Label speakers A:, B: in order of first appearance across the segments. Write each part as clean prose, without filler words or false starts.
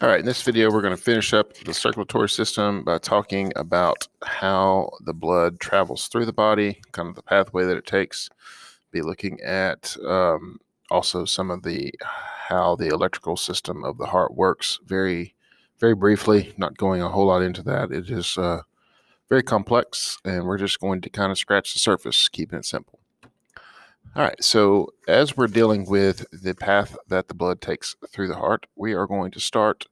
A: All right, in this video, we're going to finish up the circulatory system by talking about how the blood travels through the body, kind of the pathway that it takes. Be looking at also some of how the electrical system of the heart works very, very briefly, not going a whole lot into that. It is very complex, and we're just going to kind of scratch the surface, keeping it simple. All right, so as we're dealing with the path that the blood takes through the heart, we are going to start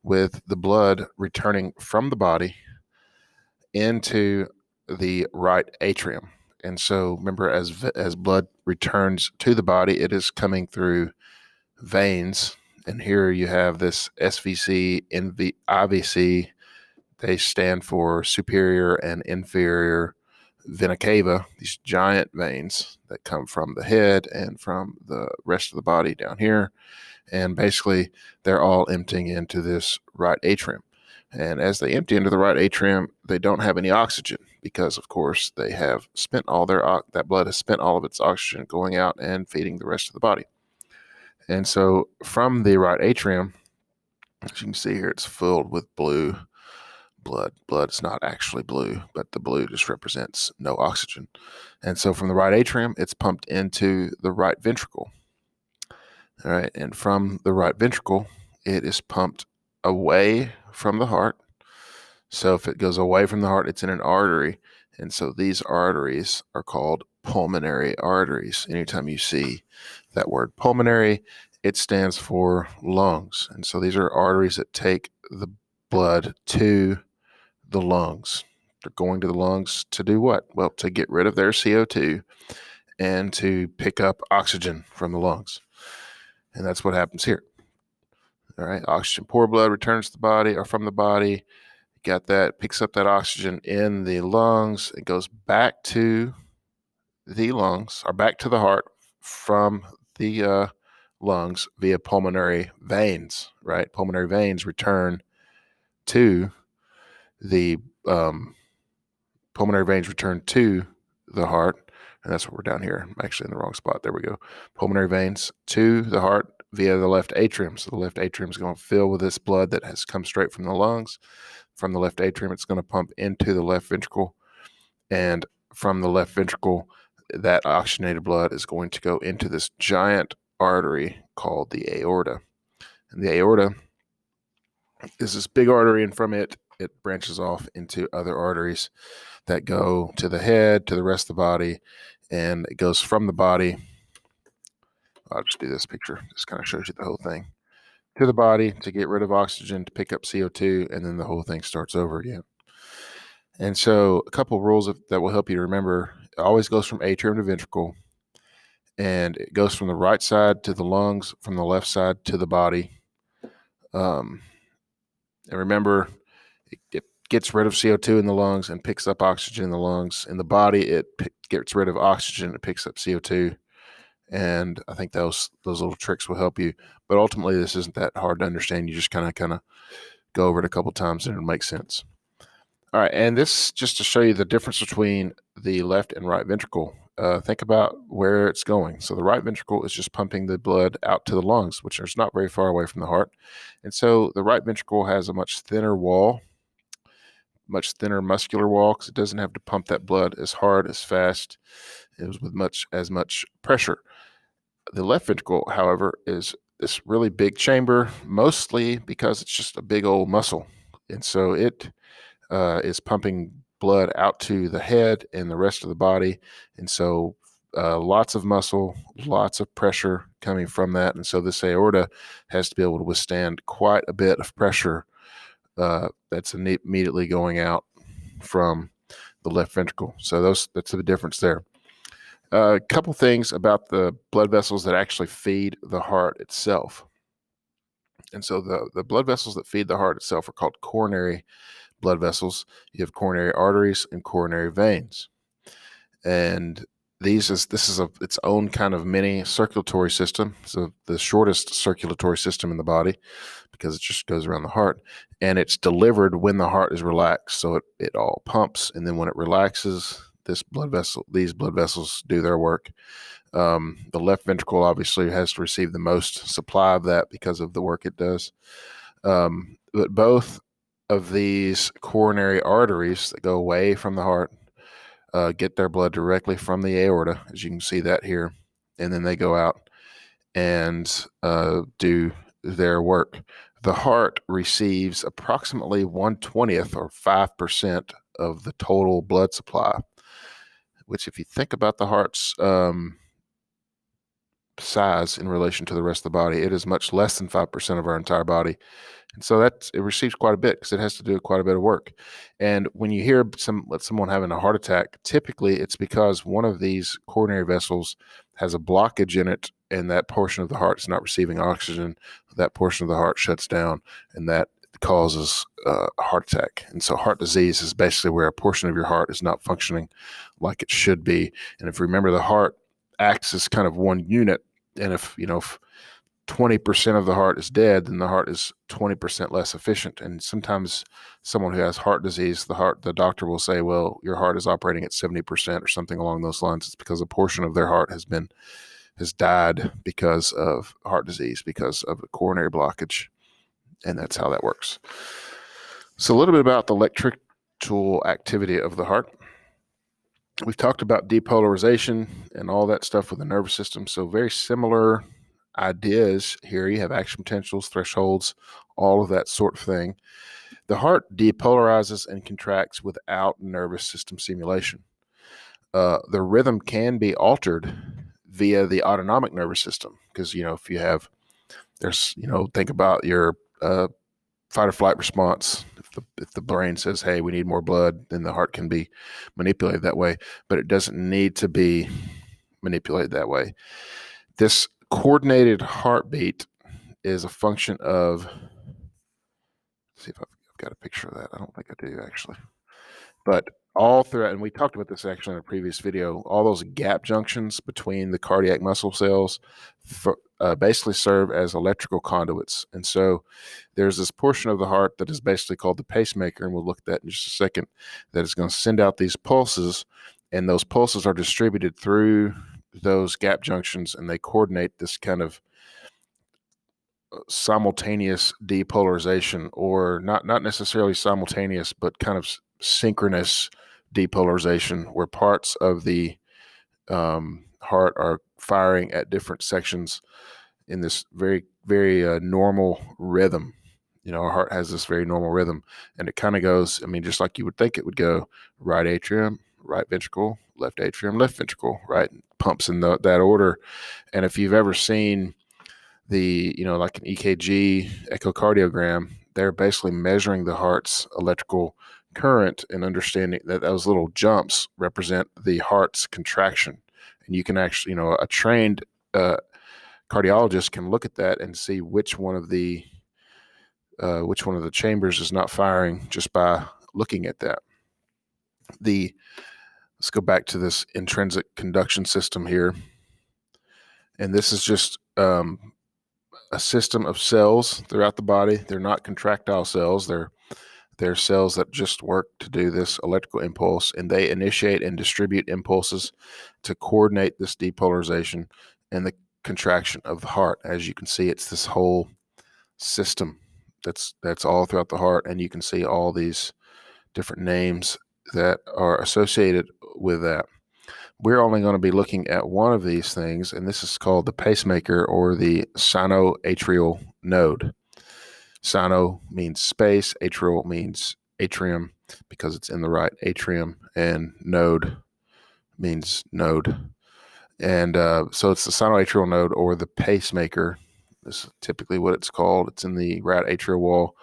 A: with the blood returning from the body into the right atrium. And so remember, as blood returns to the body, it is coming through veins. And here you have this SVC, IVC. They stand for superior and inferior vena cava, these giant veins that come from the head and from the rest of the body down here. And basically, they're all emptying into this right atrium. And as they empty into the right atrium, they don't have any oxygen because, of course, they have spent all that blood has spent all of its oxygen going out and feeding the rest of the body. And so from the right atrium, as you can see here, it's filled with blue blood. Blood is not actually blue, but the blue just represents no oxygen. And so from the right atrium, it's pumped into the right ventricle. All right, and from the right ventricle, it is pumped away from the heart. So if it goes away from the heart, it's in an artery. And so these arteries are called pulmonary arteries. Anytime you see that word pulmonary, it stands for lungs. And so these are arteries that take the blood to the lungs. They're going to the lungs to do what? Well, to get rid of their CO2 and to pick up oxygen from the lungs. And that's what happens here. All right, oxygen poor blood returns to the body or from the body. Got that, picks up that oxygen in the lungs. It goes back to the lungs or back to the heart from the lungs via pulmonary veins, right? Pulmonary veins return to the pulmonary veins return to the heart. And that's what we're down here. I'm actually in the wrong spot. There we go. Pulmonary veins to the heart via the left atrium. So the left atrium is going to fill with this blood that has come straight from the lungs. From the left atrium, it's going to pump into the left ventricle. And from the left ventricle, that oxygenated blood is going to go into this giant artery called the aorta. And the aorta is this big artery, and from it branches off into other arteries that go to the head, to the rest of the body, and it goes from the body. I'll just do this picture. This kind of shows you the whole thing. To the body to get rid of oxygen, to pick up CO2, and then the whole thing starts over again. And so a couple of rules that will help you to remember. It always goes from atrium to ventricle, and it goes from the right side to the lungs, from the left side to the body. And remember, it gets rid of CO2 in the lungs and picks up oxygen in the lungs. In the body, it gets rid of oxygen, it picks up CO2. And I think those little tricks will help you. But ultimately, this isn't that hard to understand. You just kind of go over it a couple times and it'll make sense. All right, and this just to show you the difference between the left and right ventricle. Think about where it's going. So the right ventricle is just pumping the blood out to the lungs, which is not very far away from the heart. And so the right ventricle has a much thinner wall, much thinner muscular wall, because it doesn't have to pump that blood as hard, as fast, with as much pressure. The left ventricle, however, is this really big chamber, mostly because it's just a big old muscle. And so it is pumping blood out to the head and the rest of the body. And so lots of muscle, lots of pressure coming from that. And so this aorta has to be able to withstand quite a bit of pressure that's immediately going out from the left ventricle. So that's the difference there. A couple things about the blood vessels that actually feed the heart itself. And so the blood vessels that feed the heart itself are called coronary blood vessels. You have coronary arteries and coronary veins. And this is its own kind of mini circulatory system. So the shortest circulatory system in the body, because it just goes around the heart, and it's delivered when the heart is relaxed. So it all pumps, and then when it relaxes, these blood vessels do their work. The left ventricle obviously has to receive the most supply of that because of the work it does. But both of these coronary arteries that go away from the heart get their blood directly from the aorta, as you can see that here, and then they go out and do their work. The heart receives approximately 1/20th or 5% of the total blood supply, which, if you think about the heart's size in relation to the rest of the body, it is much less than 5% of our entire body. And so it receives quite a bit because it has to do quite a bit of work. And when you hear someone having a heart attack, typically it's because one of these coronary vessels has a blockage in it, and that portion of the heart is not receiving oxygen. That portion of the heart shuts down, and that causes a heart attack. And so heart disease is basically where a portion of your heart is not functioning like it should be. And if you remember, the heart acts as kind of one unit. And if 20% of the heart is dead, then the heart is 20% less efficient. And sometimes someone who has heart disease, the doctor will say, well, your heart is operating at 70% or something along those lines. It's because a portion of their heart has died because of heart disease, because of a coronary blockage. And that's how that works. So a little bit about the electrical activity of the heart. We've talked about depolarization and all that stuff with the nervous system. So very similar ideas here. You have action potentials, thresholds, all of that sort of thing. The heart depolarizes and contracts without nervous system stimulation. The rhythm can be altered via the autonomic nervous system, because if you have, think about your fight or flight response. If the brain says, hey, we need more blood, then the heart can be manipulated that way, but it doesn't need to be manipulated that way. This coordinated heartbeat is a function of, let's see if I've got a picture of that. I don't think I do, actually. But all throughout, and we talked about this actually in a previous video, all those gap junctions between the cardiac muscle cells basically serve as electrical conduits. And so there's this portion of the heart that is basically called the pacemaker, and we'll look at that in just a second, that is going to send out these pulses, and those pulses are distributed through those gap junctions, and they coordinate this kind of simultaneous depolarization, or not necessarily simultaneous, but kind of synchronous depolarization, where parts of the heart are firing at different sections in this very, very normal rhythm. Our heart has this very normal rhythm, and it kind of goes, just like you would think it would go: right atrium, right ventricle, left atrium, left ventricle, right? Pumps in that order. And if you've ever seen like an EKG, echocardiogram, they're basically measuring the heart's electrical current and understanding that those little jumps represent the heart's contraction. And you can actually, a trained cardiologist can look at that and see which one of the chambers is not firing just by looking at that. Let's go back to this intrinsic conduction system here. And this is just a system of cells throughout the body. They're not contractile cells. They're cells that just work to do this electrical impulse, and they initiate and distribute impulses to coordinate this depolarization and the contraction of the heart. As you can see, it's this whole system that's all throughout the heart, and you can see all these different names that are associated with that. We're only going to be looking at one of these things, and this is called the pacemaker, or the sinoatrial node. Sino means space, atrial means atrium because it's in the right atrium, and node means node. And so it's the sinoatrial node, or the pacemaker. This is typically what it's called. It's in the right atrial wall.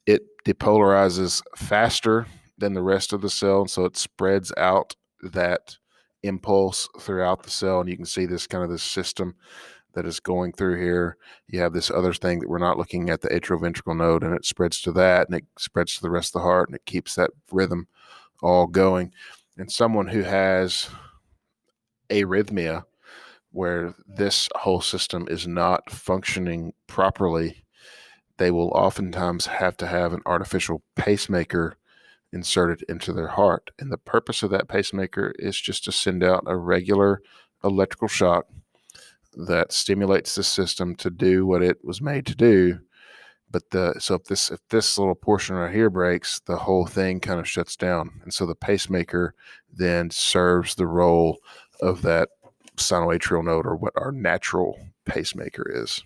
A: It depolarizes faster than the rest of the cell, and so it spreads out that impulse throughout the cell. And you can see this system that is going through here. You have this other thing that we're not looking at, the atrioventricular node, and it spreads to that, and it spreads to the rest of the heart, and it keeps that rhythm all going. And someone who has arrhythmia, where this whole system is not functioning properly, they will oftentimes have to have an artificial pacemaker inserted into their heart. And the purpose of that pacemaker is just to send out a regular electrical shock that stimulates the system to do what it was made to do, But so if this little portion right here breaks, the whole thing kind of shuts down. And so the pacemaker then serves the role of that sinoatrial node, or what our natural pacemaker is.